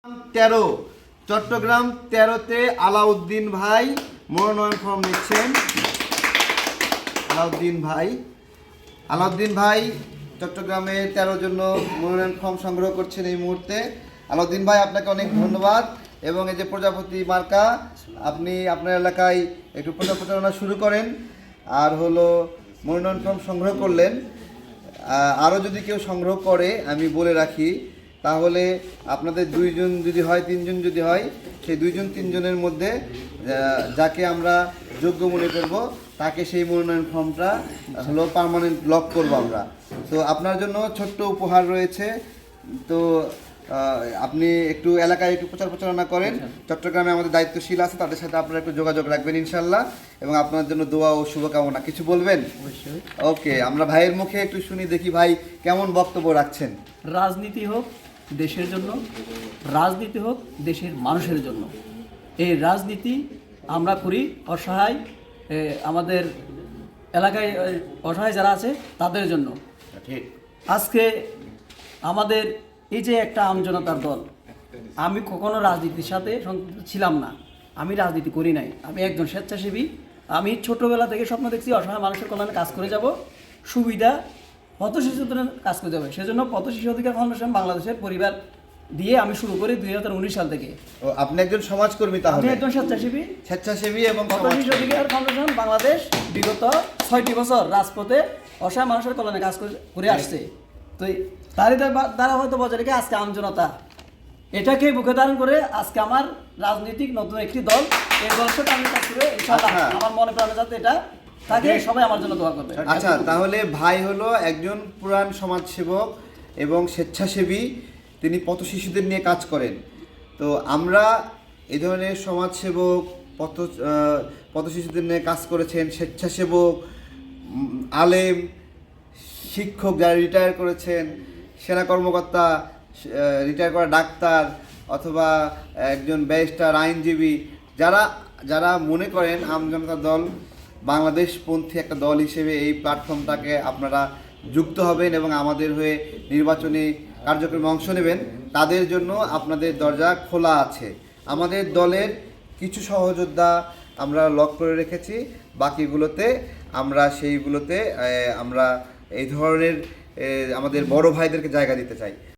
13 চট্টগ্রাম 13-তে আলাউদ্দিন ভাই মনোনয়ন ফর্ম নিচ্ছেন। আলাউদ্দিন ভাই চট্টগ্রামে 13 জন্য মনোনয়ন ফর্ম সংগ্রহ করছেন এই মুহূর্তে। আলাউদ্দিন ভাই, আপনাকে অনেক ধন্যবাদ। এবং এই যে প্রজাপতি মার্কা, আপনি আপনার এলাকায় একটু প্রচারণা শুরু করেন। আর হলো মনোনয়ন ফর্ম সংগ্রহ করলেন, আরও যদি কেউ সংগ্রহ করে আমি বলে রাখি, তাহলে আপনাদের 2 জন যদি হয়, 3 জন যদি হয়, সেই 2 জন 3 জনের মধ্যে যাকে আমরা যোগ্য মনে করব তাকে সেই মনোনয়ন ফর্মটা হলো পার্মানেন্ট লক করব আমরা। তো আপনার জন্য ছোট্ট উপহার রয়েছে। তো আপনি একটু এলাকায় একটু প্রচারণা করেন। চট্টগ্রামে আমাদের দায়িত্বশীল আছে, তাদের সাথে আপনারা একটু যোগাযোগ রাখবেন ইনশাল্লাহ। এবং আপনার জন্য দোয়া ও শুভকামনা। কিছু বলবেন? অবশ্যই। ওকে, আমরা ভাইয়ের মুখে একটু শুনি, দেখি ভাই কেমন বক্তব্য রাখছেন। রাজনীতি হোক দেশের জন্য, রাজনীতি হোক দেশের মানুষের জন্য। এই রাজনীতি আমরা করি অসহায়, আমাদের এলাকায় অসহায় যারা আছে তাদের জন্য। ঠিক। আজকে আমাদের এই যে একটা আমজনতার দল, আমি কখনো রাজনীতির সাথে সংযুক্ত ছিলাম না, আমি রাজনীতি করি নাই, আমি একজন স্বেচ্ছাসেবী। আমি ছোটোবেলা থেকে স্বপ্ন দেখছি অসহায় মানুষের কল্যাণে কাজ করে যাব, সুবিধা পথ শিশুদের কাজ করে যাবে। সেজন্য পথ শিশু অধিকার ফাউন্ডেশন বাংলাদেশের পরিবার দিয়ে আমি শুরু করি 2019 সাল থেকে। ও, আপনি একজন সমাজকর্মী তাহলে? আমি একজন স্বেচ্ছাসেবী এবং পথ শিশু অধিকার ফাউন্ডেশন বাংলাদেশ বিগত 6টি বছর রাজপথে অসহায় মানুষের কল্যাণে কাজ করে আসছে। তো তারই দ্বারা হয়তো বজায় রেখে আজকে আমজনতা এটাকে বুকে ধারণ করে আজকে আমার রাজনৈতিক নতুন একটি দল, এই দলের সাথে আমি কাজ করে ইনশাআল্লাহ আমার মনে প্রাণে যাতে এটা থাকে, সবাই আমার জন্য দোয়া করবে। আচ্ছা, তাহলে ভাই হলো একজন পুরান সমাজসেবক এবং স্বেচ্ছাসেবী, তিনি পথ শিশুদের নিয়ে কাজ করেন। তো আমরা এই ধরনের সমাজসেবক, পথ শিশুদের নিয়ে কাজ করেছেন, স্বেচ্ছাসেবক, আলেম, শিক্ষক যারা রিটায়ার করেছেন, সেনা কর্মকর্তা, রিটায়ার করা ডাক্তার, অথবা একজন ব্যারিস্টার, আইনজীবী, যারা মনে করেন আমজনতা দল বাংলাদেশপন্থী একটা দল হিসেবে এই প্ল্যাটফর্মটাকে আপনারা যুক্ত হবেন এবং আমাদের হয়ে নির্বাচনী কার্যক্রমে অংশ নেবেন, তাদের জন্য আপনাদের দরজা খোলা আছে। আমাদের দলের কিছু সহযোদ্ধা আমরা লক করে রেখেছি, বাকিগুলোতে আমরা আমরা এই ধরনের আমাদের বড় ভাইদেরকে জায়গা দিতে চাই।